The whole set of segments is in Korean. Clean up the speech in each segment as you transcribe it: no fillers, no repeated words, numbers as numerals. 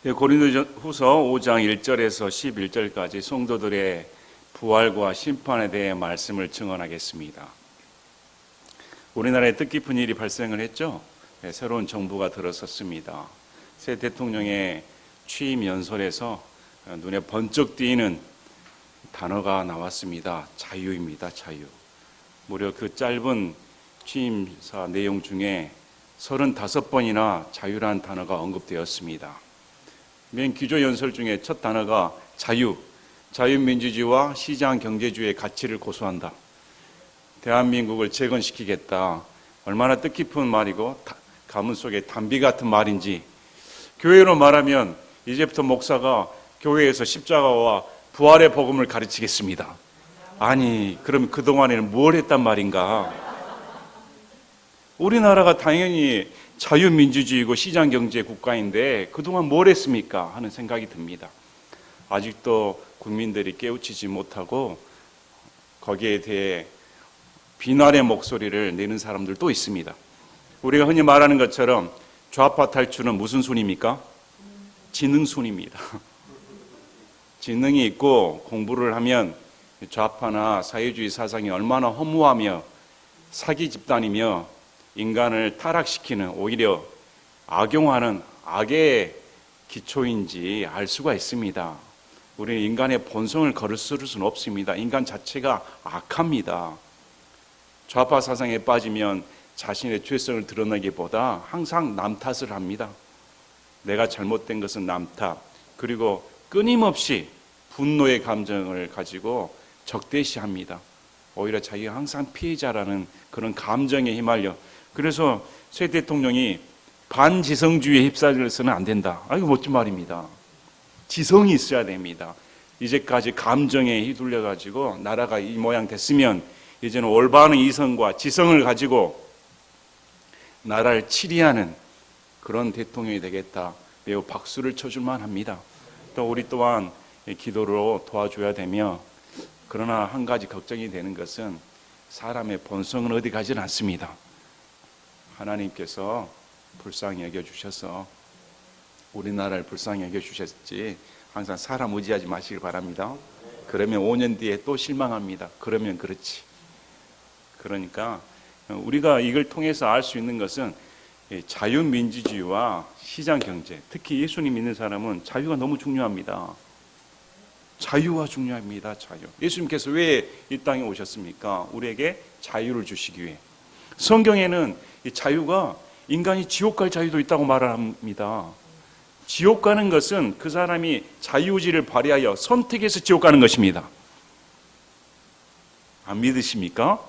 고린도후서 5장 1절에서 11절까지 성도들의 부활과 심판에 대해 말씀을 증언하겠습니다. 우리나라에 뜻깊은 일이 발생을 했죠. 새로운 정부가 들어섰습니다. 새 대통령의 취임 연설에서 눈에 번쩍 띄는 단어가 나왔습니다. 자유입니다. 자유. 무려 그 짧은 취임사 내용 중에 35번이나 자유라는 단어가 언급되었습니다. 맨 기조 연설 중에 첫 단어가 자유, 자유민주주의와 시장경제주의의 가치를 고수한다. 대한민국을 재건시키겠다. 얼마나 뜻깊은 말이고 가문 속에 단비 같은 말인지. 교회로 말하면 이제부터 목사가 교회에서 십자가와 부활의 복음을 가르치겠습니다. 아니, 그럼 그동안에는 뭘 했단 말인가? 우리나라가 당연히 자유민주주의고 시장경제 국가인데 그동안 뭘 했습니까? 하는 생각이 듭니다. 아직도 국민들이 깨우치지 못하고 거기에 대해 비난의 목소리를 내는 사람들도 있습니다. 우리가 흔히 말하는 것처럼 좌파 탈출은 무슨 순입니까? 지능순입니다. 지능이 있고 공부를 하면 좌파나 사회주의 사상이 얼마나 허무하며 사기 집단이며 인간을 타락시키는, 오히려 악용하는 악의 기초인지 알 수가 있습니다. 우리는 인간의 본성을 거스를 수는 없습니다. 인간 자체가 악합니다. 좌파 사상에 빠지면 자신의 죄성을 드러내기보다 항상 남 탓을 합니다. 내가 잘못된 것은 남 탓, 그리고 끊임없이 분노의 감정을 가지고 적대시합니다. 오히려 자기가 항상 피해자라는 그런 감정에 휘말려. 그래서 새 대통령이 반지성주의에 휩싸여서는 안 된다. 이거 멋진 말입니다. 지성이 있어야 됩니다. 이제까지 감정에 휘둘려가지고 나라가 이 모양 됐으면 이제는 올바른 이성과 지성을 가지고 나라를 치리하는 그런 대통령이 되겠다. 매우 박수를 쳐줄만 합니다. 또 우리 또한 기도로 도와줘야 되며, 그러나 한 가지 걱정이 되는 것은 사람의 본성은 어디 가진 않습니다. 하나님께서 불쌍히 여겨주셔서 우리나라를 불쌍히 여겨주셨지 항상 사람 의지하지 마시길 바랍니다. 그러면 5년 뒤에 또 실망합니다. 그러면 그렇지. 그러니까 우리가 이걸 통해서 알 수 있는 것은 자유민주주의와 시장경제, 특히 예수님 믿는 사람은 자유가 너무 중요합니다. 자유가 중요합니다. 자유. 예수님께서 왜 이 땅에 오셨습니까? 우리에게 자유를 주시기 위해. 성경에는 이 자유가 인간이 지옥 갈 자유도 있다고 말합니다. 지옥 가는 것은 그 사람이 자유의지를 발휘하여 선택해서 지옥 가는 것입니다. 안 믿으십니까?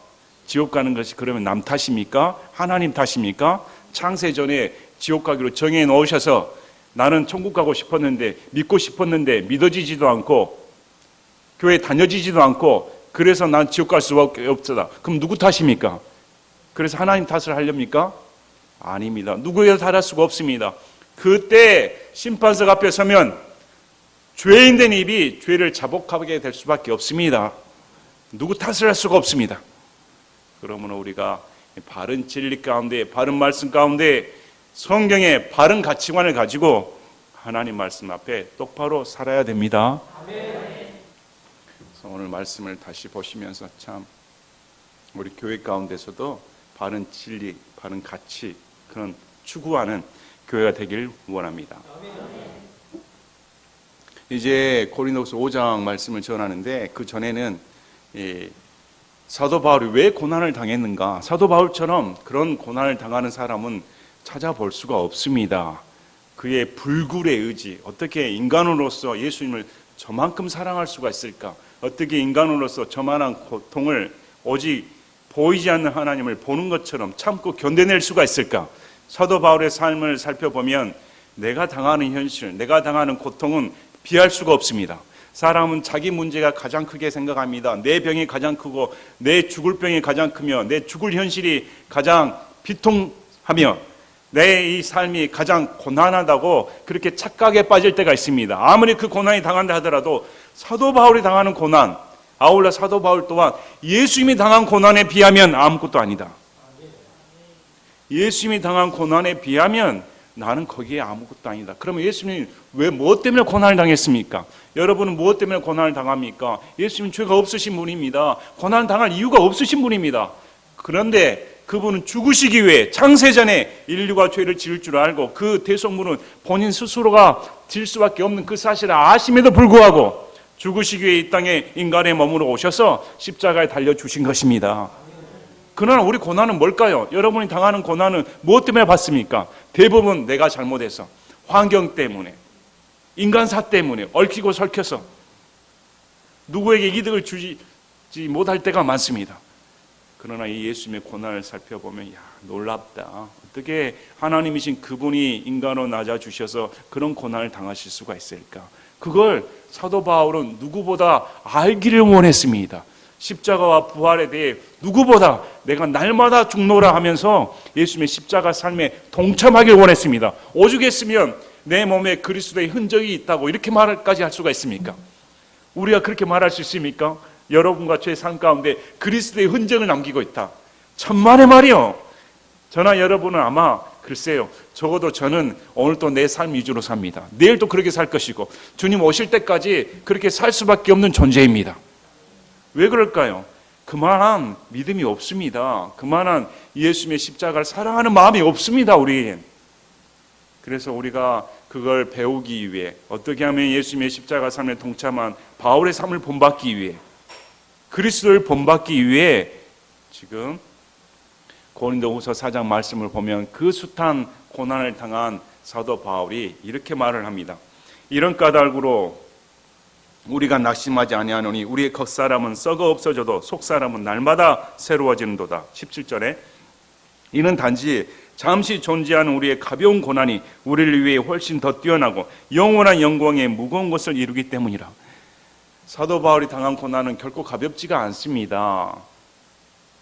지옥 가는 것이 그러면 남 탓입니까? 하나님 탓입니까? 창세 전에 지옥 가기로 정해 놓으셔서 나는 천국 가고 싶었는데, 믿고 싶었는데 믿어지지도 않고 교회 다녀지지도 않고, 그래서 난 지옥 갈 수밖에 없다. 그럼 누구 탓입니까? 그래서 하나님 탓을 하렵니까? 아닙니다. 누구에도 탓할 수가 없습니다. 그때 심판석 앞에 서면 죄인 된 입이 죄를 자복하게 될 수밖에 없습니다. 누구 탓을 할 수가 없습니다. 그러므로 우리가 바른 진리 가운데, 바른 말씀 가운데, 성경의 바른 가치관을 가지고 하나님 말씀 앞에 똑바로 살아야 됩니다. 그래서 오늘 말씀을 다시 보시면서 참 우리 교회 가운데서도 바른 진리, 바른 가치, 그런 추구하는 교회가 되길 원합니다. 이제 고린도후서 5장 말씀을 전하는데, 그 전에는 사도 바울이 왜 고난을 당했는가? 사도 바울처럼 그런 고난을 당하는 사람은 찾아볼 수가 없습니다. 그의 불굴의 의지, 어떻게 인간으로서 예수님을 저만큼 사랑할 수가 있을까? 어떻게 인간으로서 저만한 고통을 오직 보이지 않는 하나님을 보는 것처럼 참고 견뎌낼 수가 있을까? 사도 바울의 삶을 살펴보면 내가 당하는 현실, 내가 당하는 고통은 비할 수가 없습니다. 사람은 자기 문제가 가장 크게 생각합니다. 내 병이 가장 크고 내 죽을 병이 가장 크며 내 죽을 현실이 가장 비통하며 내 이 삶이 가장 고난하다고 그렇게 착각에 빠질 때가 있습니다. 아무리 그 고난이 당한다 하더라도 사도 바울이 당하는 고난, 아울러 사도 바울 또한 예수님이 당한 고난에 비하면 아무것도 아니다. 예수님이 당한 고난에 비하면 나는 거기에 아무것도 아니다. 그러면 예수님이 왜 무엇 때문에 고난을 당했습니까? 여러분은 무엇 때문에 고난을 당합니까? 예수님은 죄가 없으신 분입니다. 고난을 당할 이유가 없으신 분입니다. 그런데 그분은 죽으시기 위해 창세전에 인류가 죄를 지을 줄 알고 그 대속물은 본인 스스로가 질 수밖에 없는 그 사실을 아심에도 불구하고 죽으시기 위해 이 땅에 인간의 몸으로 오셔서 십자가에 달려주신 것입니다. 그러나 우리 고난은 뭘까요? 여러분이 당하는 고난은 무엇 때문에 받습니까? 대부분 내가 잘못해서, 환경 때문에, 인간사 때문에 얽히고 설켜서 누구에게 이득을 주지 못할 때가 많습니다. 그러나 이 예수님의 고난을 살펴보면 놀랍다. 어떻게 하나님이신 그분이 인간으로 낮아주셔서 그런 고난을 당하실 수가 있을까? 그걸 사도 바울은 누구보다 알기를 원했습니다. 십자가와 부활에 대해 누구보다 내가 날마다 죽노라 하면서 예수님의 십자가 삶에 동참하길 원했습니다. 오죽했으면 내 몸에 그리스도의 흔적이 있다고 이렇게 말까지 할 수가 있습니까? 우리가 그렇게 말할 수 있습니까? 여러분과 제 삶 가운데 그리스도의 흔적을 남기고 있다. 천만의 말이요. 저나 여러분은 아마 글쎄요, 적어도 저는 오늘 또 내 삶 위주로 삽니다. 내일 또 그렇게 살 것이고 주님 오실 때까지 그렇게 살 수밖에 없는 존재입니다. 왜 그럴까요? 그만한 믿음이 없습니다. 그만한 예수님의 십자가를 사랑하는 마음이 없습니다, 우리에겐. 그래서 우리가 그걸 배우기 위해 어떻게 하면 예수님의 십자가 삶에 동참한 바울의 삶을 본받기 위해, 그리스도를 본받기 위해 지금 고린도후서 4장 말씀을 보면 그 숱한 고난을 당한 사도 바울이 이렇게 말을 합니다. 이런 까닭으로 우리가 낙심하지 아니하노니 우리의 겉사람은 썩어 없어져도 속사람은 날마다 새로워지는도다. 17절에 이는 단지 잠시 존재하는 우리의 가벼운 고난이 우리를 위해 훨씬 더 뛰어나고 영원한 영광의 무거운 것을 이루기 때문이라. 사도 바울이 당한 고난은 결코 가볍지가 않습니다.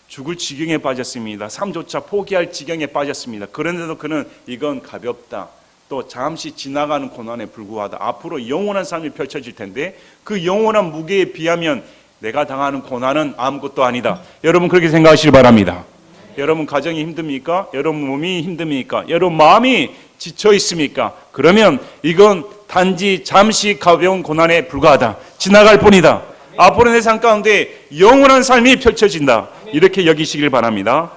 죽을 지경에 빠졌습니다. 삶조차 포기할 지경에 빠졌습니다. 그런데도 그는 이건 가볍다, 또 잠시 지나가는 고난에 불구하다, 앞으로 영원한 삶이 펼쳐질 텐데 그 영원한 무게에 비하면 내가 당하는 고난은 아무것도 아니다. 여러분 그렇게 생각하시길 바랍니다. 여러분 가정이 힘듭니까? 여러분 몸이 힘듭니까? 여러분 마음이 지쳐 있습니까? 그러면 이건 단지 잠시 가벼운 고난에 불과하다. 지나갈 뿐이다. 앞으로 내 삶 가운데 영원한 삶이 펼쳐진다. 이렇게 여기시길 바랍니다.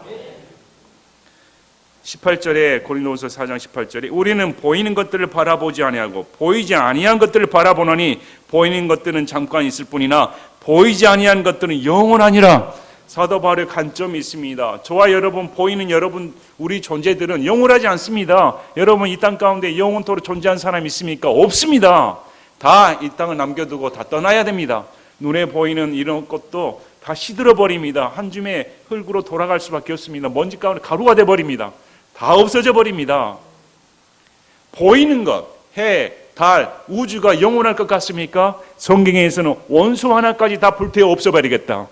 18절에 고린도후서 4장 18절에 우리는 보이는 것들을 바라보지 아니하고 보이지 아니한 것들을 바라보노니 보이는 것들은 잠깐 있을 뿐이나 보이지 아니한 것들은 영원하니라. 사도 바울의 관점이 있습니다. 저와 여러분, 보이는 여러분, 우리 존재들은 영원하지 않습니다. 여러분 이 땅 가운데 영원토록 존재한 사람이 있습니까? 없습니다. 다 이 땅을 남겨두고 다 떠나야 됩니다. 눈에 보이는 이런 것도 다 시들어버립니다. 한 줌의 흙으로 돌아갈 수밖에 없습니다. 먼지 가운데 가루가 돼버립니다. 다 없어져 버립니다. 보이는 것, 해, 달, 우주가 영원할 것 같습니까? 성경에서는 원수 하나까지 다 불태워 없애버리겠다,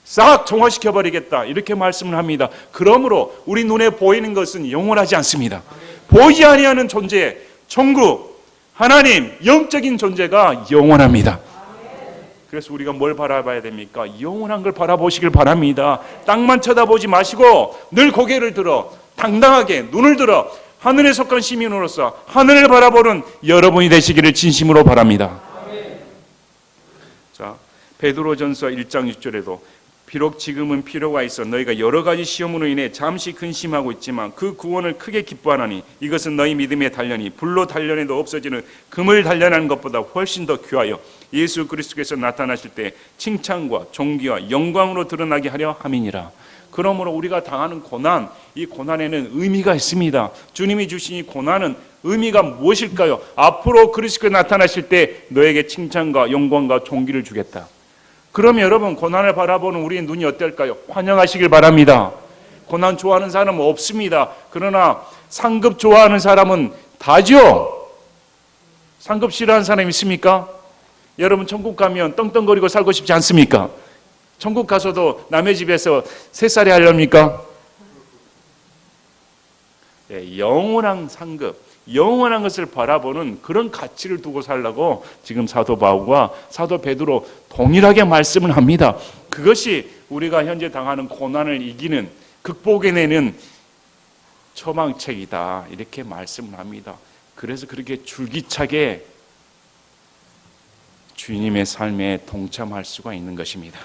싹 정화시켜버리겠다, 이렇게 말씀을 합니다. 그러므로 우리 눈에 보이는 것은 영원하지 않습니다. 보이지 아니하는 존재, 천국, 하나님, 영적인 존재가 영원합니다. 그래서 우리가 뭘 바라봐야 됩니까? 영원한 걸 바라보시길 바랍니다. 땅만 쳐다보지 마시고 늘 고개를 들어 당당하게 눈을 들어 하늘에 속한 시민으로서 하늘을 바라보는 여러분이 되시기를 진심으로 바랍니다. 자, 베드로전서 1장 6절에도 비록 지금은 필요가 있어 너희가 여러 가지 시험으로 인해 잠시 근심하고 있지만 그 구원을 크게 기뻐하나니 이것은 너희 믿음의 단련이 불로 단련해도 없어지는 금을 단련하는 것보다 훨씬 더 귀하여 예수 그리스도께서 나타나실 때 칭찬과 존귀와 영광으로 드러나게 하려 함이니라. 그러므로 우리가 당하는 고난, 이 고난에는 의미가 있습니다. 주님이 주신 이 고난은 의미가 무엇일까요? 앞으로 그리스도께서 나타나실 때 너에게 칭찬과 영광과 존귀를 주겠다. 그럼 여러분 고난을 바라보는 우리의 눈이 어떨까요? 환영하시길 바랍니다. 고난 좋아하는 사람은 없습니다. 그러나 상급 좋아하는 사람은 다죠. 상급 싫어하는 사람 있습니까? 여러분 천국 가면 떵떵거리고 살고 싶지 않습니까? 천국 가서도 남의 집에서 새살이 하렵니까? 네, 영원한 상급, 영원한 것을 바라보는 그런 가치를 두고 살라고 지금 사도 바울과 사도 베드로 동일하게 말씀을 합니다. 그것이 우리가 현재 당하는 고난을 이기는, 극복해내는 처방책이다 이렇게 말씀을 합니다. 그래서 그렇게 줄기차게 주님의 삶에 동참할 수가 있는 것입니다.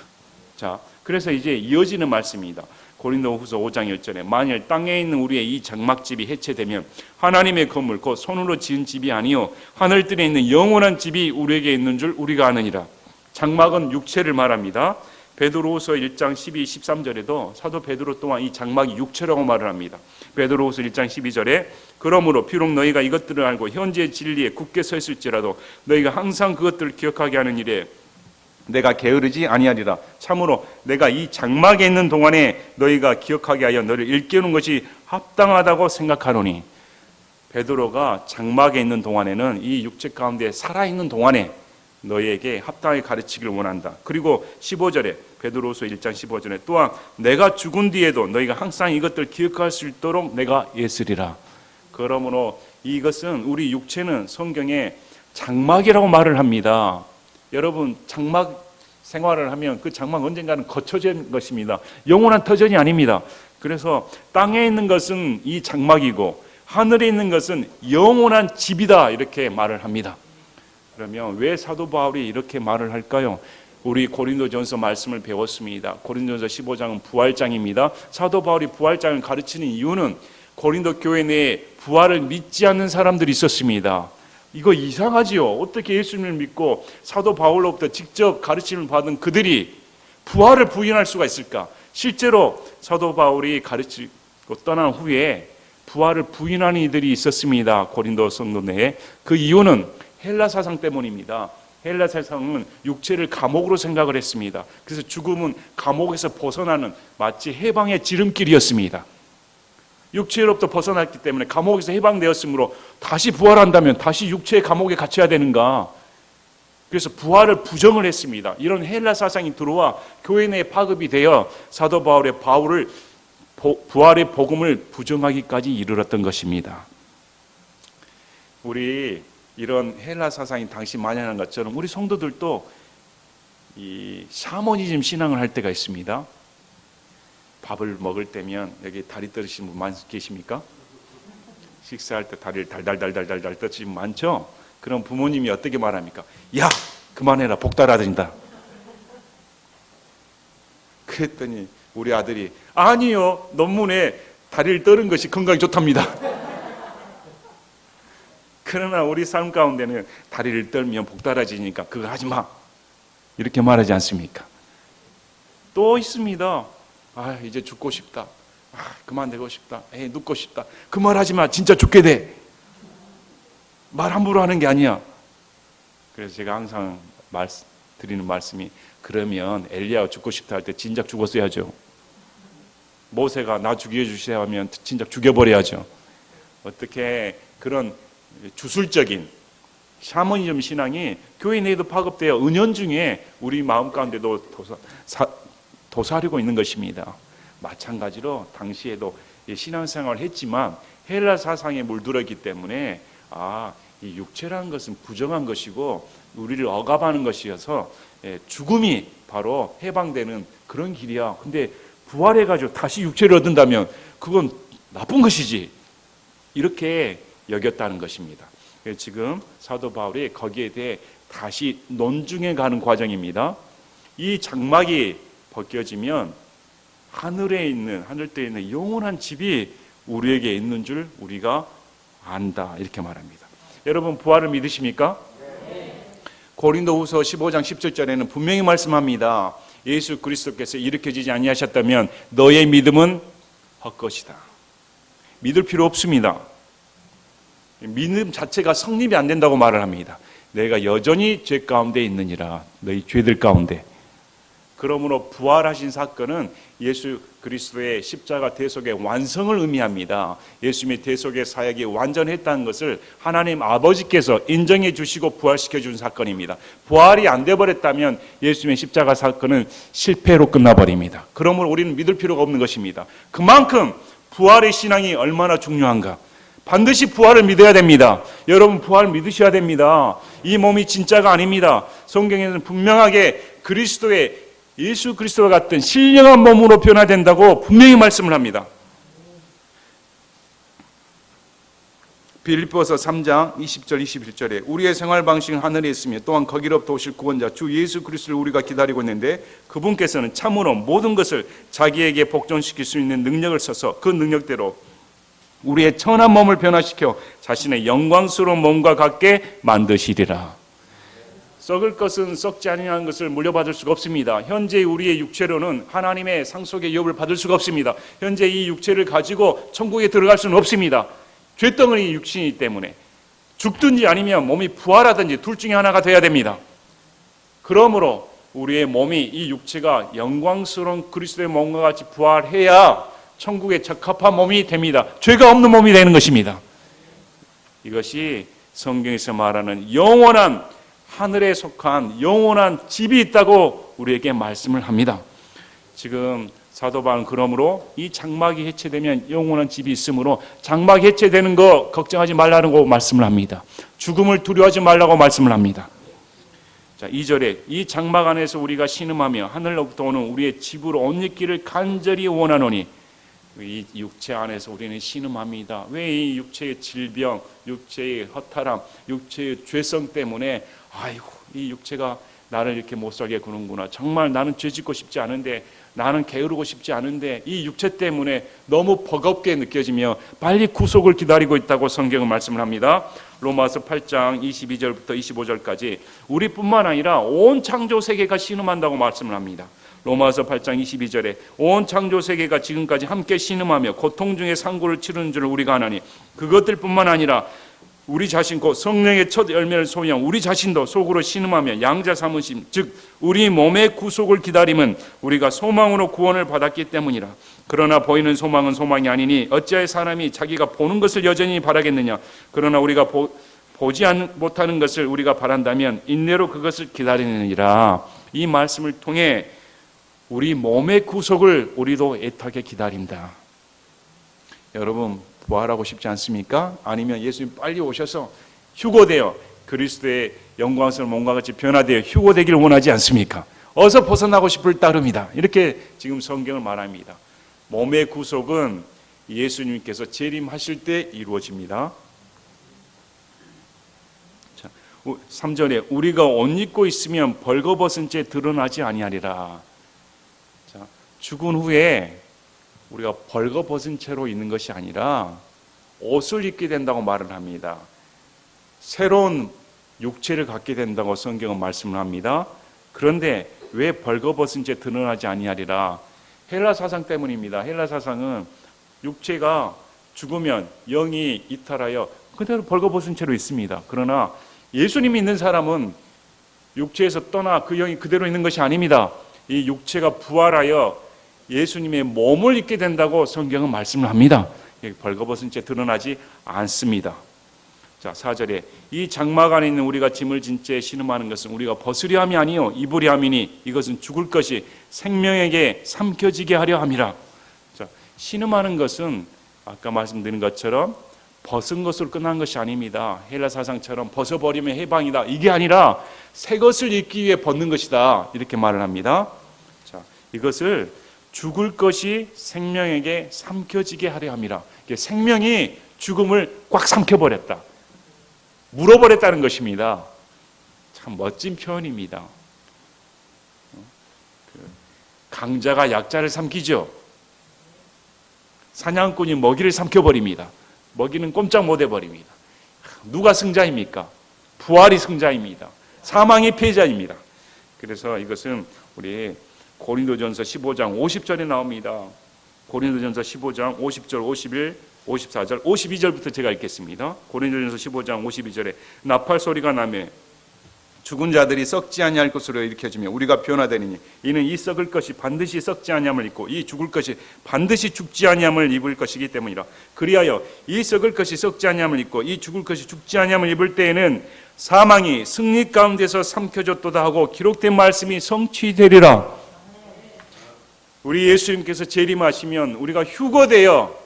자, 그래서 이제 이어지는 말씀입니다. 고린도후서 5장 1절에 만일 땅에 있는 우리의 이 장막집이 해체되면 하나님의 건물 곧 손으로 지은 집이 아니요 하늘들에 있는 영원한 집이 우리에게 있는 줄 우리가 아느니라. 장막은 육체를 말합니다. 베드로후서 1장 12, 13절에도 사도 베드로 또한 이 장막이 육체라고 말을 합니다. 베드로후서 1장 12절에 그러므로 비록 너희가 이것들을 알고 현재의 진리에 굳게 서 있을지라도 너희가 항상 그것들을 기억하게 하는 일에 내가 게으르지 아니하리라. 참으로 내가 이 장막에 있는 동안에 너희가 기억하게 하여 너를 일깨우는 것이 합당하다고 생각하노니. 베드로가 장막에 있는 동안에는 이 육체 가운데 살아있는 동안에 너희에게 합당하게 가르치기를 원한다. 그리고 15절에 베드로후서 1장 15절에 또한 내가 죽은 뒤에도 너희가 항상 이것들 기억할 수 있도록 내가 애쓰리라. 그러므로 이것은 우리 육체는 성경에 장막이라고 말을 합니다. 여러분 장막 생활을 하면 그 장막 언젠가는 거쳐진 것입니다. 영원한 터전이 아닙니다. 그래서 땅에 있는 것은 이 장막이고 하늘에 있는 것은 영원한 집이다 이렇게 말을 합니다. 그러면 왜 사도 바울이 이렇게 말을 할까요? 우리 고린도전서 말씀을 배웠습니다. 고린도전서 15장은 부활장입니다. 사도 바울이 부활장을 가르치는 이유는 고린도 교회 내에 부활을 믿지 않는 사람들이 있었습니다. 이거 이상하지요. 어떻게 예수님을 믿고 사도 바울로부터 직접 가르침을 받은 그들이 부활을 부인할 수가 있을까? 실제로 사도 바울이 가르치고 떠난 후에 부활을 부인하는 이들이 있었습니다. 고린도 성도 내에. 그 이유는 헬라 사상 때문입니다. 헬라 사상은 육체를 감옥으로 생각을 했습니다. 그래서 죽음은 감옥에서 벗어나는 마치 해방의 지름길이었습니다. 육체로부터 벗어났기 때문에 감옥에서 해방되었으므로 다시 부활한다면 다시 육체의 감옥에 갇혀야 되는가? 그래서 부활을 부정을 했습니다. 이런 헬라 사상이 들어와 교회 내에 파급이 되어 사도 바울의 부활의 복음을 부정하기까지 이르렀던 것입니다. 우리 이런 헬라 사상이 당시 만연한 것처럼 우리 성도들도 이 샤머니즘 신앙을 할 때가 있습니다. 밥을 먹을 때면 여기 다리 떨으시는 분 많이 계십니까? 식사할 때 다리를 달달달달달달 떨으시는 분 많죠? 그럼 부모님이 어떻게 말합니까? 야 그만해라 복 달아든다. 그랬더니 우리 아들이 아니요 논문에 다리를 떨은 것이 건강에 좋답니다. 그러나 우리 삶 가운데는 다리를 떨면 복 달아지니까 그거 하지 마 이렇게 말하지 않습니까? 또 있습니다. 아 이제 죽고 싶다. 그만되고 싶다. 눕고 싶다. 그 말 하지 마. 진짜 죽게 돼. 말 함부로 하는 게 아니야. 그래서 제가 항상 드리는 말씀이 그러면 엘리야가 죽고 싶다 할 때 진작 죽었어야죠. 모세가 나 죽여주세요 하면 진작 죽여버려야죠. 어떻게 그런 주술적인 샤머니즘 신앙이 교회 내에도 파급되어 은연중에 우리 마음 가운데도 도사리고 있는 것입니다. 마찬가지로 당시에도 신앙생활을 했지만 헬라 사상에 물들었기 때문에 이 육체라는 것은 부정한 것이고 우리를 억압하는 것이어서 죽음이 바로 해방되는 그런 길이야. 근데 부활해가지고 다시 육체를 얻는다면 그건 나쁜 것이지. 이렇게 여겼다는 것입니다. 지금 사도 바울이 거기에 대해 다시 논중해 가는 과정입니다. 이 장막이 벗겨지면 하늘에 있는 하늘대에 있는 영원한 집이 우리에게 있는 줄 우리가 안다 이렇게 말합니다. 여러분 부활을 믿으십니까? 네. 고린도후서 15장 17절에는 분명히 말씀합니다. 예수 그리스도께서 일으켜지지 아니하셨다면 너의 믿음은 헛것이다. 믿을 필요 없습니다. 믿음 자체가 성립이 안 된다고 말을 합니다. 내가 여전히 죄 가운데 있느니라. 너희 죄들 가운데. 그러므로 부활하신 사건은 예수 그리스도의 십자가 대속의 완성을 의미합니다. 예수님의 대속의 사역이 완전했다는 것을 하나님 아버지께서 인정해 주시고 부활시켜 준 사건입니다. 부활이 안 돼버렸다면 예수님의 십자가 사건은 실패로 끝나버립니다. 그러므로 우리는 믿을 필요가 없는 것입니다. 그만큼 부활의 신앙이 얼마나 중요한가. 반드시 부활을 믿어야 됩니다. 여러분 부활 믿으셔야 됩니다. 이 몸이 진짜가 아닙니다. 성경에는 분명하게 예수 그리스도와 같은 신령한 몸으로 변화된다고 분명히 말씀을 합니다. 빌립보서 3장 20절 21절에 우리의 생활 방식은 하늘에 있으며 또한 거기로부터 오실 구원자 주 예수 그리스도를 우리가 기다리고 있는데 그분께서는 참으로 모든 것을 자기에게 복종시킬 수 있는 능력을 써서 그 능력대로 우리의 천한 몸을 변화시켜 자신의 영광스러운 몸과 같게 만드시리라. 썩을 것은 썩지 아니하는 것을 물려받을 수가 없습니다. 현재 우리의 육체로는 하나님의 상속의 유업을 받을 수가 없습니다. 현재 이 육체를 가지고 천국에 들어갈 수는 없습니다. 죄덩어리 육신이기 때문에 죽든지 아니면 몸이 부활하든지 둘 중에 하나가 돼야 됩니다. 그러므로 우리의 몸이 이 육체가 영광스러운 그리스도의 몸과 같이 부활해야 천국에 적합한 몸이 됩니다. 죄가 없는 몸이 되는 것입니다. 이것이 성경에서 말하는 영원한 하늘에 속한 영원한 집이 있다고 우리에게 말씀을 합니다. 지금 사도 바울은 그러므로 이 장막이 해체되면 영원한 집이 있으므로 장막이 해체되는 거 걱정하지 말라고 말씀을 합니다. 죽음을 두려워하지 말라고 말씀을 합니다. 자, 2절에 이 장막 안에서 우리가 신음하며 하늘로부터 오는 우리의 집으로 옷 입기를 간절히 원하노니 이 육체 안에서 우리는 신음합니다. 왜 이 육체의 질병, 육체의 허탈함, 육체의 죄성 때문에 아이고 이 육체가 나를 이렇게 못 살게 구는구나. 정말 나는 죄 짓고 싶지 않은데 나는 게으르고 싶지 않은데 이 육체 때문에 너무 버겁게 느껴지며 빨리 구속을 기다리고 있다고 성경은 말씀을 합니다. 로마서 8장 22절부터 25절까지 우리뿐만 아니라 온 창조 세계가 신음한다고 말씀을 합니다. 로마서 8장 22절에 온 창조 세계가 지금까지 함께 신음하며 고통 중에 상고를 치르는 줄 우리가 아나니 그것들뿐만 아니라 우리 자신 곧 성령의 첫 열매를 소유한 우리 자신도 속으로 신음하며 양자 삼으심 즉 우리 몸의 구속을 기다림은 우리가 소망으로 구원을 받았기 때문이라. 그러나 보이는 소망은 소망이 아니니 어찌하여 사람이 자기가 보는 것을 여전히 바라겠느냐. 그러나 우리가 보지 못하는 것을 우리가 바란다면 인내로 그것을 기다리느니라. 이 말씀을 통해 우리 몸의 구속을 우리도 애타게 기다린다. 여러분 부활하고 싶지 않습니까? 아니면 예수님 빨리 오셔서 휴거되어 그리스도의 영광스러운 몸과 같이 변화되어 휴거되기를 원하지 않습니까? 어서 벗어나고 싶을 따름이다. 이렇게 지금 성경을 말합니다. 몸의 구속은 예수님께서 재림하실 때 이루어집니다. 자, 3절에 우리가 옷 입고 있으면 벌거벗은 채 드러나지 아니하리라. 자, 죽은 후에 우리가 벌거벗은 채로 있는 것이 아니라 옷을 입게 된다고 말을 합니다. 새로운 육체를 갖게 된다고 성경은 말씀을 합니다. 그런데 왜 벌거벗은 채 드러나지 아니하리라? 헬라 사상 때문입니다. 헬라 사상은 육체가 죽으면 영이 이탈하여 그대로 벌거벗은 채로 있습니다. 그러나 예수님이 있는 사람은 육체에서 떠나 그 영이 그대로 있는 것이 아닙니다. 이 육체가 부활하여 예수님의 몸을 입게 된다고 성경은 말씀을 합니다. 벌거벗은 채 드러나지 않습니다. 자, 4절에 이 장막 안에 있는 우리가 짐을 진 채 신음하는 것은 우리가 벗으려 함이 아니요 입으려 함이니 이것은 죽을 것이 생명에게 삼켜지게 하려 함이라. 자, 신음하는 것은 아까 말씀드린 것처럼 벗은 것으로 끝난 것이 아닙니다. 헬라 사상처럼 벗어버리면 해방이다. 이게 아니라 새 것을 입기 위해 벗는 것이다. 이렇게 말을 합니다. 자, 이것을 죽을 것이 생명에게 삼켜지게 하려 함이라. 생명이 죽음을 꽉 삼켜버렸다. 물어버렸다는 것입니다. 참 멋진 표현입니다. 강자가 약자를 삼키죠. 사냥꾼이 먹이를 삼켜버립니다. 먹이는 꼼짝 못해버립니다. 누가 승자입니까? 부활이 승자입니다. 사망이 패자입니다. 그래서 이것은 우리 고린도전서 15장 50절에 나옵니다. 고린도전서 15장 50절, 51, 54절, 52절부터 제가 읽겠습니다. 고린도전서 15장 52절에 나팔 소리가 나며 죽은 자들이 썩지 아니할 것으로 일으켜지며 우리가 변화되리니 이는 이 썩을 것이 반드시 썩지 아니함을 입고 이 죽을 것이 반드시 죽지 아니함을 입을 것이기 때문이라. 그리하여 이 썩을 것이 썩지 아니함을 입고 이 죽을 것이 죽지 아니함을 입을 때에는 사망이 승리 가운데서 삼켜졌도다 하고 기록된 말씀이 성취되리라. 우리 예수님께서 재림하시면 우리가 휴거되어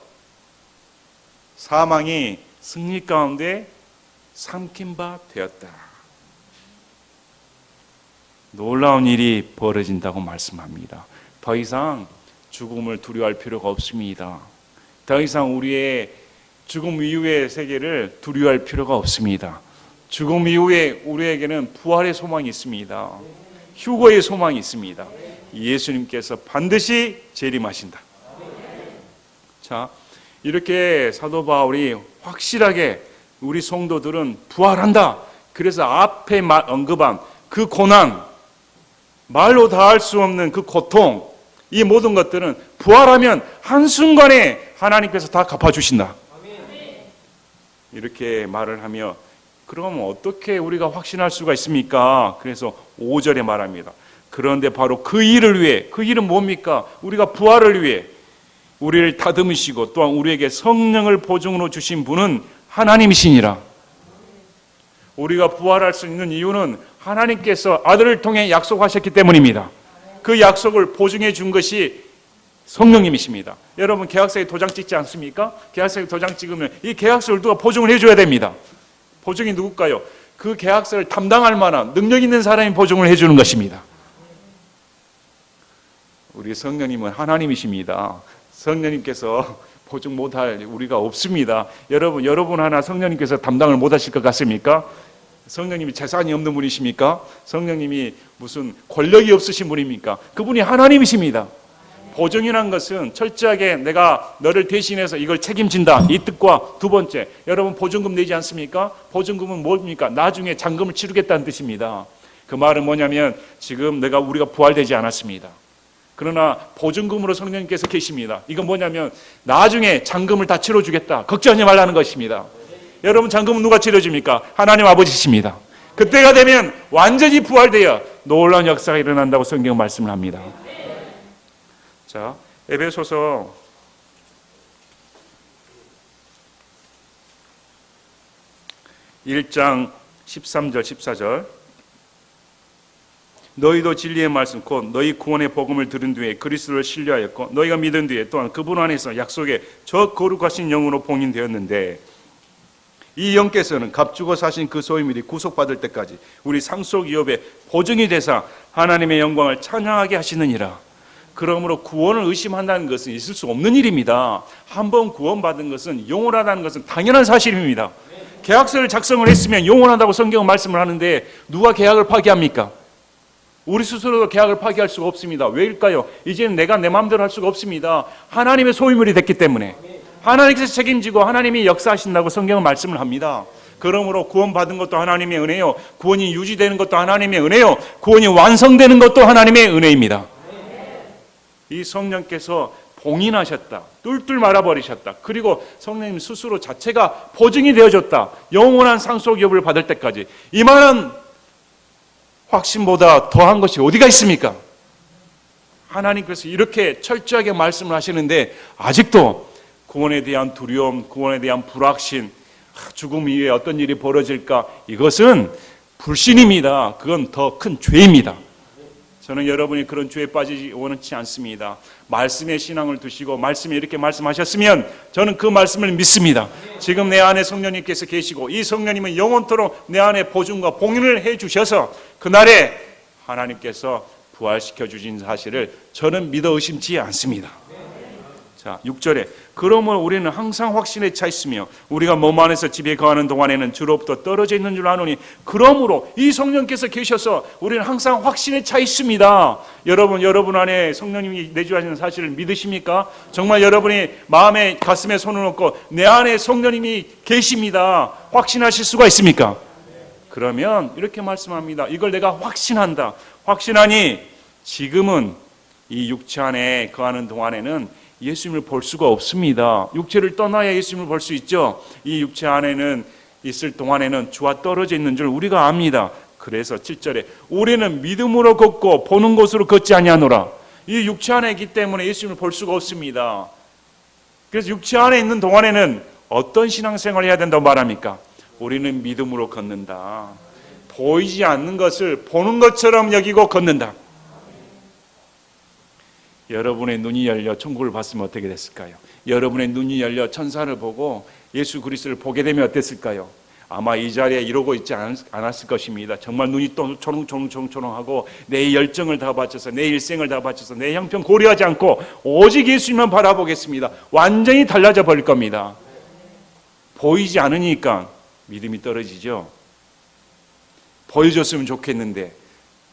사망이 승리 가운데 삼킨 바 되었다. 놀라운 일이 벌어진다고 말씀합니다. 더 이상 죽음을 두려워할 필요가 없습니다. 더 이상 우리의 죽음 이후의 세계를 두려워할 필요가 없습니다. 죽음 이후에 우리에게는 부활의 소망이 있습니다. 휴거의 소망이 있습니다. 예수님께서 반드시 재림하신다. 자, 이렇게 사도 바울이 확실하게 우리 성도들은 부활한다. 그래서 앞에 언급한 그 고난, 말로 다 할 수 없는 그 고통, 이 모든 것들은 부활하면 한순간에 하나님께서 다 갚아주신다. 이렇게 말을 하며 그럼 어떻게 우리가 확신할 수가 있습니까? 그래서 5절에 말합니다. 그런데 바로 그 일을 위해, 그 일은 뭡니까? 우리가 부활을 위해 우리를 다듬으시고 또한 우리에게 성령을 보증으로 주신 분은 하나님이시니라. 우리가 부활할 수 있는 이유는 하나님께서 아들을 통해 약속하셨기 때문입니다. 그 약속을 보증해 준 것이 성령님이십니다. 여러분 계약서에 도장 찍지 않습니까? 계약서에 도장 찍으면 이 계약서를 누가 보증을 해줘야 됩니다. 보증이 누굴까요? 그 계약서를 담당할 만한 능력 있는 사람이 보증을 해주는 것입니다. 우리 성령님은 하나님이십니다. 성령님께서 보증 못할 우리가 없습니다. 여러분 하나 성령님께서 담당을 못하실 것 같습니까? 성령님이 재산이 없는 분이십니까? 성령님이 무슨 권력이 없으신 분입니까? 그분이 하나님이십니다. 보증이란 것은 철저하게 내가 너를 대신해서 이걸 책임진다, 이 뜻과 두 번째, 여러분 보증금 내지 않습니까? 보증금은 뭡니까? 나중에 잔금을 치르겠다는 뜻입니다. 그 말은 뭐냐면 지금 우리가 부활되지 않았습니다. 그러나 보증금으로 성령님께서 계십니다. 이건 뭐냐면 나중에 잔금을 다 치러주겠다, 걱정하지 말라는 것입니다. 여러분 잔금은 누가 치러줍니까? 하나님 아버지십니다. 그때가 되면 완전히 부활되어 놀라운 역사가 일어난다고 성경은 말씀을 합니다. 자, 에베소서 1장 13절 14절 너희도 진리의 말씀 곧 너희 구원의 복음을 들은 뒤에 그리스도를 신뢰하였고 너희가 믿은 뒤에 또한 그분 안에서 약속의 저 거룩하신 영으로 봉인되었는데 이 영께서는 값주고 사신 그 소유물이 구속받을 때까지 우리 상속 위협의 보증이 되사 하나님의 영광을 찬양하게 하시느니라. 그러므로 구원을 의심한다는 것은 있을 수 없는 일입니다. 한번 구원받은 것은 영원하다는 것은 당연한 사실입니다. 계약서를 작성을 했으면 영원하다고 성경은 말씀을 하는데 누가 계약을 파기합니까? 우리 스스로도 계약을 파기할 수가 없습니다. 왜일까요? 이제는 내가 내 마음대로 할 수가 없습니다. 하나님의 소유물이 됐기 때문에 하나님께서 책임지고 하나님이 역사하신다고 성경은 말씀을 합니다. 그러므로 구원받은 것도 하나님의 은혜요, 구원이 유지되는 것도 하나님의 은혜요, 구원이 완성되는 것도 하나님의 은혜입니다. 이 성령께서 봉인하셨다, 뚫뚫 말아버리셨다, 그리고 성령님 스스로 자체가 보증이 되어졌다, 영원한 상속협을 받을 때까지. 이만한 확신보다 더한 것이 어디가 있습니까? 하나님께서 이렇게 철저하게 말씀을 하시는데 아직도 구원에 대한 두려움, 구원에 대한 불확신, 죽음 이후에 어떤 일이 벌어질까, 이것은 불신입니다. 그건 더 큰 죄입니다. 저는 여러분이 그런 죄에 빠지지 원치 않습니다. 말씀의 신앙을 두시고 말씀에 이렇게 말씀하셨으면 저는 그 말씀을 믿습니다. 지금 내 안에 성령님께서 계시고 이 성령님은 영원토록 내 안에 보증과 봉인을 해주셔서 그날에 하나님께서 부활시켜 주신 사실을 저는 믿어 의심치 않습니다. 자, 6절에 그러므로 우리는 항상 확신에 차 있으며 우리가 몸 안에서 집에 거하는 동안에는 주로부터 떨어져 있는 줄 아노니 그러므로 이 성령께서 계셔서 우리는 항상 확신에 차 있습니다. 여러분 안에 성령님이 내주하시는 사실을 믿으십니까? 정말 여러분이 마음에 가슴에 손을 얹고 내 안에 성령님이 계십니다, 확신하실 수가 있습니까? 그러면 이렇게 말씀합니다. 이걸 내가 확신한다. 확신하니 지금은 이 육체 안에 거하는 동안에는 예수님을 볼 수가 없습니다. 육체를 떠나야 예수님을 볼 수 있죠. 이 육체 안에는 있을 동안에는 주와 떨어져 있는 줄 우리가 압니다. 그래서 7절에 우리는 믿음으로 걷고 보는 것으로 걷지 아니하노라. 이 육체 안에 있기 때문에 예수님을 볼 수가 없습니다. 그래서 육체 안에 있는 동안에는 어떤 신앙생활을 해야 된다고 말합니까? 우리는 믿음으로 걷는다. 보이지 않는 것을 보는 것처럼 여기고 걷는다. 여러분의 눈이 열려 천국을 봤으면 어떻게 됐을까요? 여러분의 눈이 열려 천사를 보고 예수 그리스도를 보게 되면 어땠을까요? 아마 이 자리에 이러고 있지 않았을 것입니다. 정말 눈이 또 초롱초롱하고 내 열정을 다 바쳐서 내 일생을 다 바쳐서 내 형편 고려하지 않고 오직 예수님만 바라보겠습니다. 완전히 달라져 버릴 겁니다. 보이지 않으니까 믿음이 떨어지죠. 보여줬으면 좋겠는데,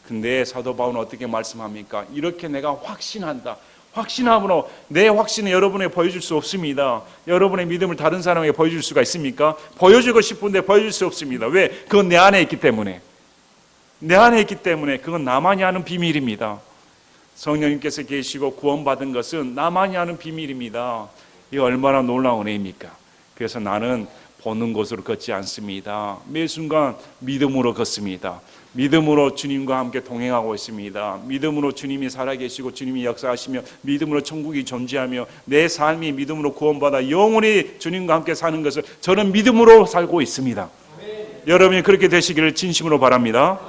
근데 사도 바울은 어떻게 말씀합니까? 이렇게 내가 확신한다. 확신함으로 내 확신을 여러분에게 보여줄 수 없습니다. 여러분의 믿음을 다른 사람에게 보여줄 수가 있습니까? 보여주고 싶은데 보여줄 수 없습니다. 왜? 그건 내 안에 있기 때문에. 내 안에 있기 때문에 그건 나만이 아는 비밀입니다. 성령님께서 계시고 구원받은 것은 나만이 아는 비밀입니다. 이 얼마나 놀라운 은혜입니까? 그래서 나는 보는 곳으로 걷지 않습니다. 매 순간 믿음으로 걷습니다. 믿음으로 주님과 함께 동행하고 있습니다. 믿음으로 주님이 살아계시고 주님이 역사하시며 믿음으로 천국이 존재하며 내 삶이 믿음으로 구원받아 영원히 주님과 함께 사는 것을 저는 믿음으로 살고 있습니다. 여러분이 그렇게 되시기를 진심으로 바랍니다.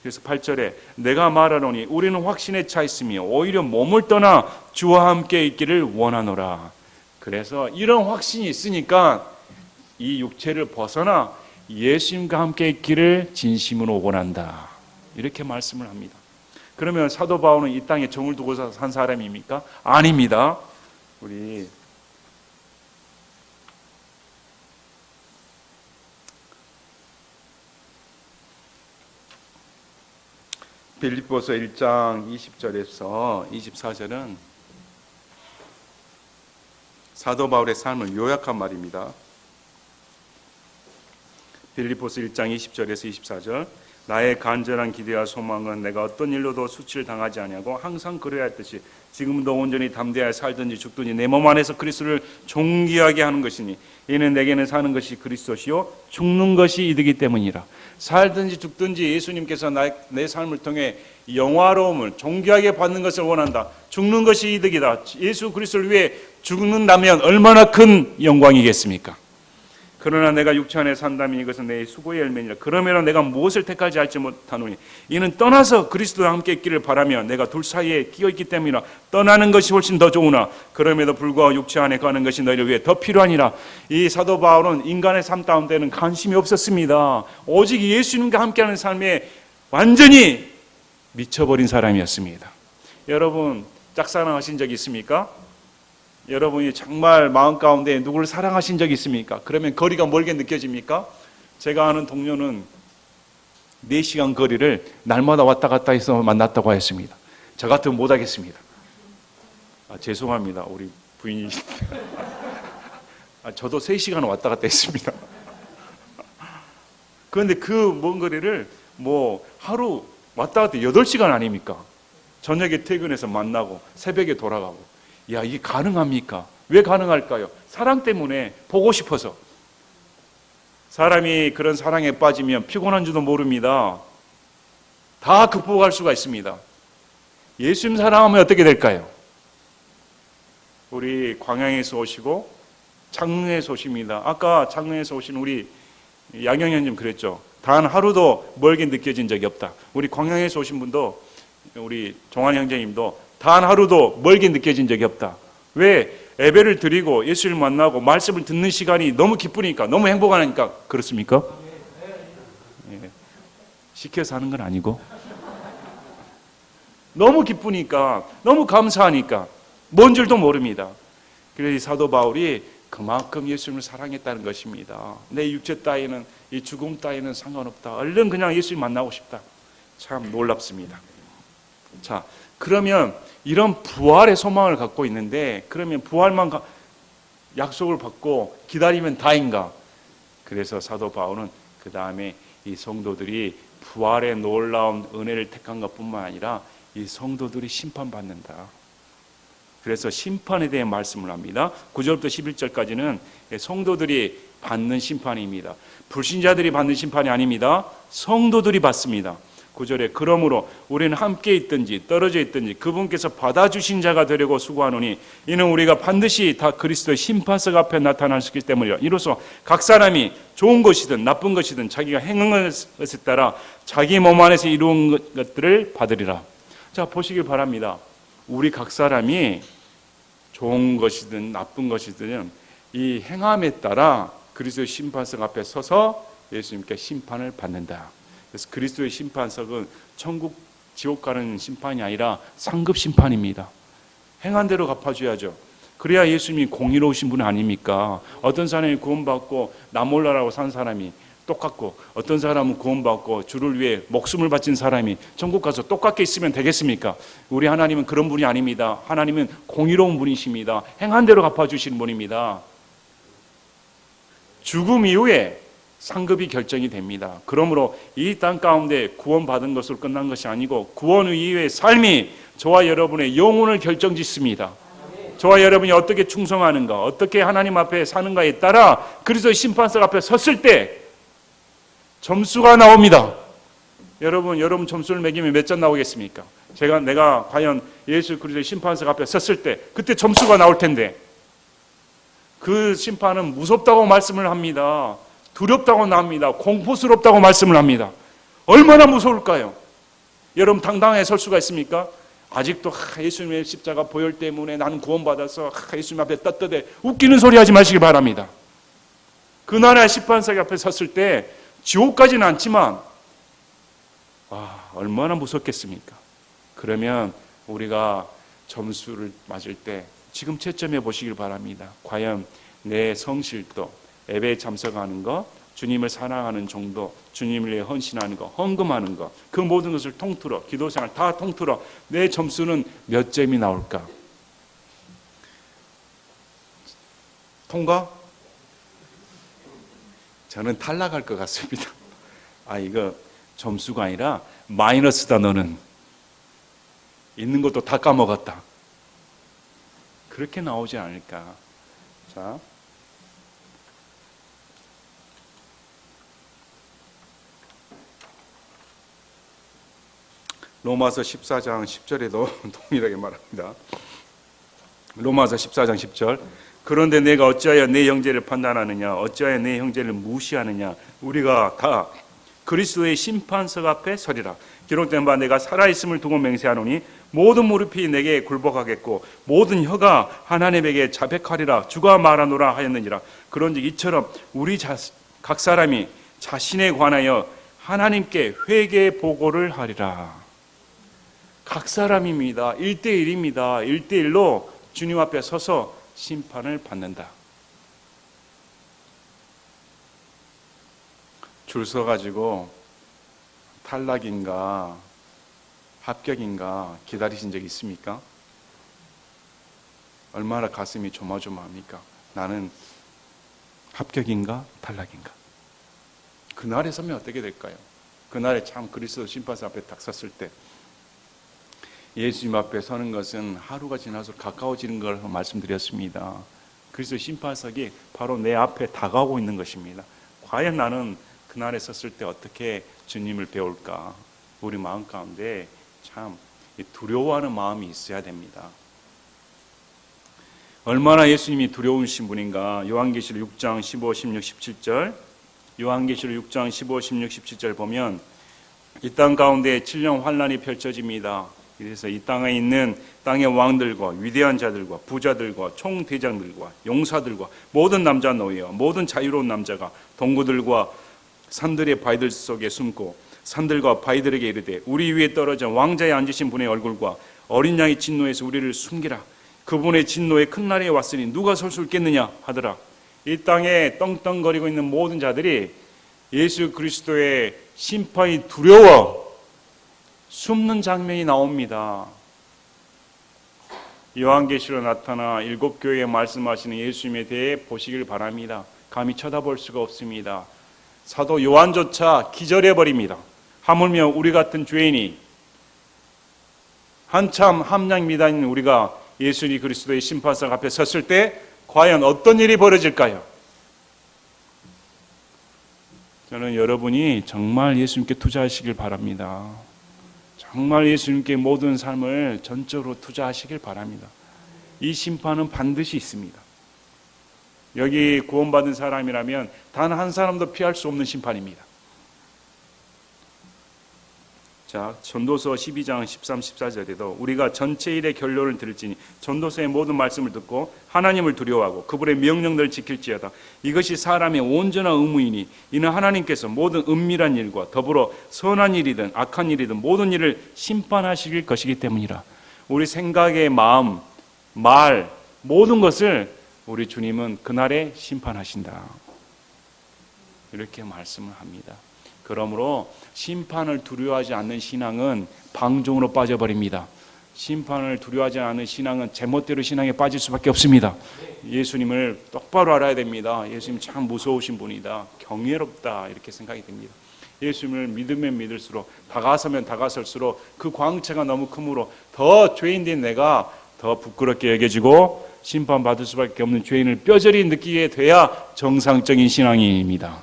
그래서 8절에 내가 말하노니 우리는 확신에 차 있으며 오히려 몸을 떠나 주와 함께 있기를 원하노라. 그래서 이런 확신이 있으니까 이 육체를 벗어나 예수님과 함께 있기를 진심으로 원한다. 이렇게 말씀을 합니다. 그러면 사도 바울은 이 땅에 정을 두고서 산 사람입니까? 아닙니다. 우리 빌립보서 1장 20절에서 24절은 사도 바울의 삶을 요약한 말입니다. 빌립보서 1장 20절에서 24절 나의 간절한 기대와 소망은 내가 어떤 일로도 수치를 당하지 아니하고 항상 그래야 했듯이 지금도 온전히 담대하여 살든지 죽든지 내 몸 안에서 그리스도를 존귀하게 하는 것이니 이는 내게는 사는 것이 그리스도시요 죽는 것이 이득이기 때문이라. 살든지 죽든지 예수님께서 내 삶을 통해 영화로움을 존귀하게 받는 것을 원한다. 죽는 것이 이득이다. 예수 그리스도를 위해 죽는다면 얼마나 큰 영광이겠습니까? 그러나 내가 육체 안에 산다면 이것은 내 수고의 열매니라. 그러면 내가 무엇을 택하지 알지 못하노니 이는 떠나서 그리스도와 함께 있기를 바라며 내가 둘 사이에 끼어 있기 때문이라. 떠나는 것이 훨씬 더 좋으나 그럼에도 불구하고 육체 안에 가는 것이 너희를 위해 더 필요하니라. 이 사도 바울은 인간의 삶 가운데는 관심이 없었습니다. 오직 예수님과 함께하는 삶에 완전히 미쳐버린 사람이었습니다. 여러분 짝사랑하신 적 있습니까? 여러분이 정말 마음 가운데 누구를 사랑하신 적이 있습니까? 그러면 거리가 멀게 느껴집니까? 제가 아는 동료는 4시간 거리를 날마다 왔다 갔다 해서 만났다고 했습니다. 저 같으면 못하겠습니다. 죄송합니다. 우리 부인이 저도 3시간 왔다 갔다 했습니다. 그런데 그 먼 거리를 하루 왔다 갔다 8시간 아닙니까? 저녁에 퇴근해서 만나고 새벽에 돌아가고. 야, 이게 가능합니까? 왜 가능할까요? 사랑 때문에, 보고 싶어서. 사람이 그런 사랑에 빠지면 피곤한 줄도 모릅니다. 다 극복할 수가 있습니다. 예수님 사랑하면 어떻게 될까요? 우리 광양에서 오시고 창릉에서 오십니다. 아까 창릉에서 오신 우리 양영현님 그랬죠. 단 하루도 멀게 느껴진 적이 없다. 우리 광양에서 오신 분도 우리 종환 형제님도 단 하루도 멀게 느껴진 적이 없다. 왜? 예배를 드리고 예수를 만나고 말씀을 듣는 시간이 너무 기쁘니까, 너무 행복하니까. 그렇습니까? 예. 시켜서 하는 건 아니고 너무 기쁘니까, 너무 감사하니까 뭔 줄도 모릅니다. 그래서 이 사도 바울이 그만큼 예수님을 사랑했다는 것입니다. 내 육체 따위는, 이 죽음 따위는 상관없다. 얼른 그냥 예수님 만나고 싶다. 참 놀랍습니다. 자, 그러면 이런 부활의 소망을 갖고 있는데, 그러면 부활만 약속을 받고 기다리면 다인가? 그래서 사도 바울은 그 다음에 이 성도들이 부활의 놀라운 은혜를 택한 것뿐만 아니라 이 성도들이 심판받는다. 그래서 심판에 대해 말씀을 합니다. 9절부터 11절까지는 성도들이 받는 심판입니다. 불신자들이 받는 심판이 아닙니다. 성도들이 받습니다. 9절에 그러므로 우리는 함께 있든지 떨어져 있든지 그분께서 받아주신 자가 되려고 수고하노니 이는 우리가 반드시 다 그리스도의 심판석 앞에 나타날 수 있기 때문이라. 이로써 각 사람이 좋은 것이든 나쁜 것이든 자기가 행한 것에 따라 자기 몸 안에서 이루은 것들을 받으리라. 자, 보시길 바랍니다. 우리 각 사람이 좋은 것이든 나쁜 것이든 이 행함에 따라 그리스도의 심판석 앞에 서서 예수님께 심판을 받는다. 그래서 그리스도의 심판석은 천국, 지옥 가는 심판이 아니라 상급 심판입니다. 행한 대로 갚아줘야죠. 그래야 예수님이 공의로우신 분 아닙니까? 어떤 사람이 구원받고 나 몰라라고 산 사람이 똑같고, 어떤 사람은 구원받고 주를 위해 목숨을 바친 사람이 천국 가서 똑같게 있으면 되겠습니까? 우리 하나님은 그런 분이 아닙니다. 하나님은 공의로운 분이십니다. 행한 대로 갚아주시는 분입니다. 죽음 이후에 상급이 결정이 됩니다. 그러므로 이 땅 가운데 구원받은 것으로 끝난 것이 아니고 구원 이후의 삶이 저와 여러분의 영혼을 결정짓습니다. 저와 여러분이 어떻게 충성하는가, 어떻게 하나님 앞에 사는가에 따라 그리스도의 심판석 앞에 섰을 때 점수가 나옵니다. 여러분 점수를 매기면 몇 점 나오겠습니까? 내가 과연 예수 그리스도의 심판석 앞에 섰을 때 그때 점수가 나올 텐데, 그 심판은 무섭다고 말씀을 합니다. 두렵다고 나옵니다. 공포스럽다고 말씀을 합니다. 얼마나 무서울까요? 여러분 당당하게 설 수가 있습니까? 아직도 예수님의 십자가 보혈 때문에 나는 구원받아서 예수님 앞에 떳떳해 웃기는 소리 하지 마시기 바랍니다. 그날의 심판석 앞에 섰을 때 지옥까지는 않지만 얼마나 무섭겠습니까? 그러면 우리가 점수를 맞을 때 지금 채점해 보시길 바랍니다. 과연 내 성실도, 예배에 참석하는 것, 주님을 사랑하는 정도, 주님을 위해 헌신하는 것, 헌금하는 것, 그 모든 것을 통틀어, 기도생활 다 통틀어 내 점수는 몇 점이 나올까? 통과? 저는 탈락할 것 같습니다. 이거 점수가 아니라 마이너스다. 너는 있는 것도 다 까먹었다. 그렇게 나오지 않을까? 자, 로마서 14장 10절에도 동일하게 말합니다. 로마서 14장 10절. 그런데 내가 어찌하여 내 형제를 판단하느냐, 어찌하여 내 형제를 무시하느냐. 우리가 다 그리스도의 심판석 앞에 서리라. 기록된 바 내가 살아있음을 두고 맹세하노니 모든 무릎이 내게 굴복하겠고 모든 혀가 하나님에게 자백하리라. 주가 말하노라 하였느니라. 그런즉 이처럼 우리 각 사람이 자신에 관하여 하나님께 회개 보고를 하리라. 각 사람입니다. 1대1입니다. 1대1로 주님 앞에 서서 심판을 받는다. 줄 서가지고 탈락인가 합격인가 기다리신 적 있습니까? 얼마나 가슴이 조마조마합니까? 나는 합격인가 탈락인가? 그날에 서면 어떻게 될까요? 그날에 참 그리스도 심판석 앞에 딱 섰을 때 예수님 앞에 서는 것은 하루가 지나서 가까워지는 걸 말씀드렸습니다. 그리스도 심판석이 바로 내 앞에 다가오고 있는 것입니다. 과연 나는 그날에 섰을 때 어떻게 주님을 배울까? 우리 마음 가운데 참 두려워하는 마음이 있어야 됩니다. 얼마나 예수님이 두려우신 분인가? 요한계시록 6장 15, 16, 17절. 요한계시록 6장 15, 16, 17절 보면 이 땅 가운데 7년 환란이 펼쳐집니다. 그래서 이 땅에 있는 땅의 왕들과 위대한 자들과 부자들과 총대장들과 용사들과 모든 남자 노예와 모든 자유로운 남자가 동구들과 산들의 바위들 속에 숨고 산들과 바위들에게 이르되 우리 위에 떨어져 왕자에 앉으신 분의 얼굴과 어린 양의 진노에서 우리를 숨기라. 그분의 진노의 큰 날이 왔으니 누가 설 수 있겠느냐 하더라. 이 땅에 떵떵거리고 있는 모든 자들이 예수 그리스도의 심판이 두려워 숨는 장면이 나옵니다. 요한계시로 나타나 7교회에 말씀하시는 예수님에 대해 보시길 바랍니다. 감히 쳐다볼 수가 없습니다. 사도 요한조차 기절해버립니다. 하물며 우리 같은 죄인이 한참 함량 미단인 우리가 예수님 그리스도의 심판석 앞에 섰을 때 과연 어떤 일이 벌어질까요? 저는 여러분이 정말 예수님께 투자하시길 바랍니다. 정말 예수님께 모든 삶을 전적으로 투자하시길 바랍니다. 이 심판은 반드시 있습니다. 여기 구원받은 사람이라면 단 한 사람도 피할 수 없는 심판입니다. 자, 전도서 12장 13, 14절에도 우리가 전체 일의 결론을 들을지니 전도서의 모든 말씀을 듣고 하나님을 두려워하고 그분의 명령들을 지킬지어다. 이것이 사람의 온전한 의무이니 이는 하나님께서 모든 은밀한 일과 더불어 선한 일이든 악한 일이든 모든 일을 심판하실 것이기 때문이라. 우리 생각의 마음, 말, 모든 것을 우리 주님은 그날에 심판하신다. 이렇게 말씀을 합니다. 그러므로 심판을 두려워하지 않는 신앙은 방종으로 빠져버립니다. 심판을 두려워하지 않는 신앙은 제멋대로 신앙에 빠질 수밖에 없습니다. 예수님을 똑바로 알아야 됩니다. 예수님 참 무서우신 분이다. 경외롭다. 이렇게 생각이 됩니다. 예수님을 믿으면 믿을수록, 다가서면 다가설수록 그 광채가 너무 크므로 더 죄인된 내가 더 부끄럽게 여겨지고 심판받을 수밖에 없는 죄인을 뼈저리 느끼게 돼야 정상적인 신앙입니다.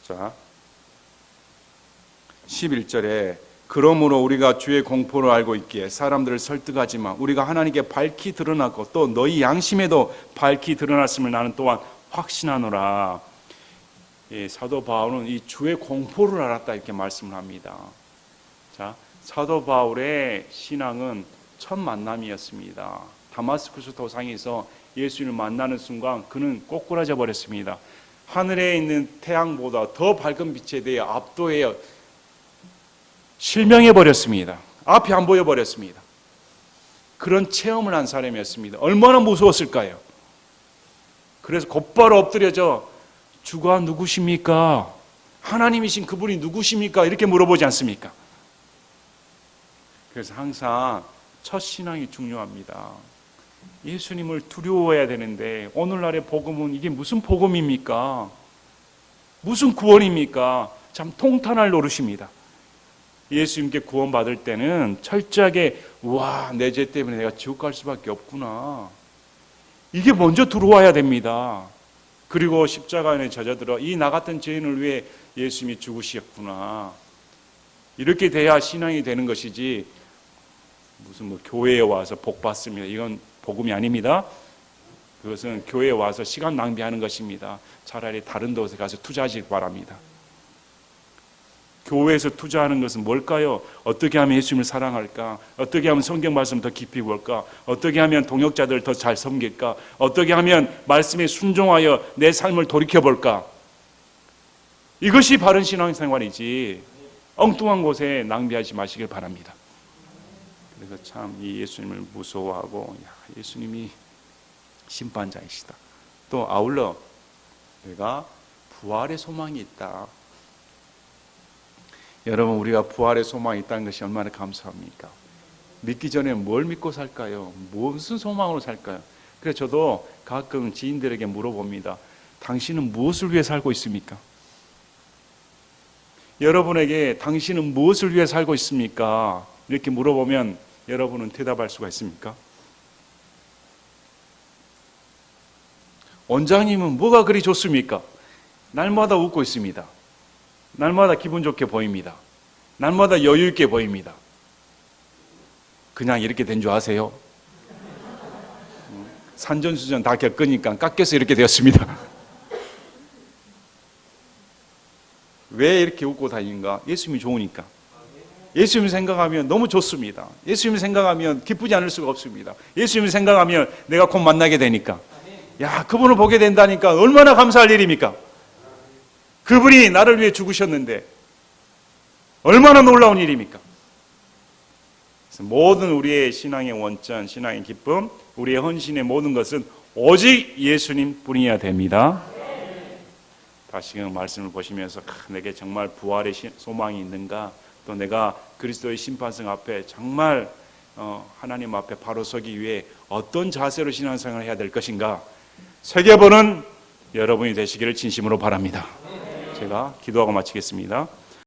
자, 11절에 그러므로 우리가 주의 공포를 알고 있기에 사람들을 설득하지만 우리가 하나님께 밝히 드러났고 또 너희 양심에도 밝히 드러났음을 나는 또한 확신하노라. 사도 바울은 이 주의 공포를 알았다 이렇게 말씀을 합니다. 자, 사도 바울의 신앙은 첫 만남이었습니다. 다마스쿠스 도상에서 예수님을 만나는 순간 그는 꼬꾸라져 버렸습니다. 하늘에 있는 태양보다 더 밝은 빛에 대해 압도해요. 실명해 버렸습니다. 앞이 안 보여 버렸습니다. 그런 체험을 한 사람이었습니다. 얼마나 무서웠을까요? 그래서 곧바로 엎드려져 주가 누구십니까? 하나님이신 그분이 누구십니까? 이렇게 물어보지 않습니까? 그래서 항상 첫 신앙이 중요합니다. 예수님을 두려워해야 되는데 오늘날의 복음은 이게 무슨 복음입니까? 무슨 구원입니까? 참 통탄할 노릇입니다. 예수님께 구원받을 때는 철저하게 와, 내 죄 때문에 내가 지옥 갈 수밖에 없구나. 이게 먼저 들어와야 됩니다. 그리고 십자가 안에 젖어들어 이 나 같은 죄인을 위해 예수님이 죽으셨구나. 이렇게 돼야 신앙이 되는 것이지 무슨 교회에 와서 복 받습니다. 이건 복음이 아닙니다. 그것은 교회에 와서 시간 낭비하는 것입니다. 차라리 다른 곳에 가서 투자하시기 바랍니다. 교회에서 투자하는 것은 뭘까요? 어떻게 하면 예수님을 사랑할까? 어떻게 하면 성경 말씀 더 깊이 볼까? 어떻게 하면 동역자들 더 잘 섬길까? 어떻게 하면 말씀에 순종하여 내 삶을 돌이켜볼까? 이것이 바른 신앙생활이지 엉뚱한 곳에 낭비하지 마시길 바랍니다. 그래서 참 이 예수님을 무서워하고 예수님이 심판자이시다. 또 아울러 내가 부활의 소망이 있다. 여러분, 우리가 부활의 소망이 있다는 것이 얼마나 감사합니까? 믿기 전에 뭘 믿고 살까요? 무슨 소망으로 살까요? 그래서 저도 가끔 지인들에게 물어봅니다. 당신은 무엇을 위해 살고 있습니까? 여러분에게 당신은 무엇을 위해 살고 있습니까? 이렇게 물어보면 여러분은 대답할 수가 있습니까? 원장님은 뭐가 그리 좋습니까? 날마다 웃고 있습니다. 날마다 기분 좋게 보입니다. 날마다 여유 있게 보입니다. 그냥 이렇게 된 줄 아세요? 산전수전 다 겪으니까 깎여서 이렇게 되었습니다. 왜 이렇게 웃고 다니는가? 예수님이 좋으니까. 예수님 생각하면 너무 좋습니다. 예수님 생각하면 기쁘지 않을 수가 없습니다. 예수님 생각하면 내가 곧 만나게 되니까. 야, 그분을 보게 된다니까 얼마나 감사할 일입니까? 그분이 나를 위해 죽으셨는데 얼마나 놀라운 일입니까? 그래서 모든 우리의 신앙의 원천, 신앙의 기쁨, 우리의 헌신의 모든 것은 오직 예수님 뿐이어야 됩니다. 다시금 말씀을 보시면서 내게 정말 부활의 소망이 있는가? 또 내가 그리스도의 심판성 앞에 정말 하나님 앞에 바로 서기 위해 어떤 자세로 신앙생활을 해야 될 것인가? 새겨보는 여러분이 되시기를 진심으로 바랍니다. 제가 기도하고 마치겠습니다.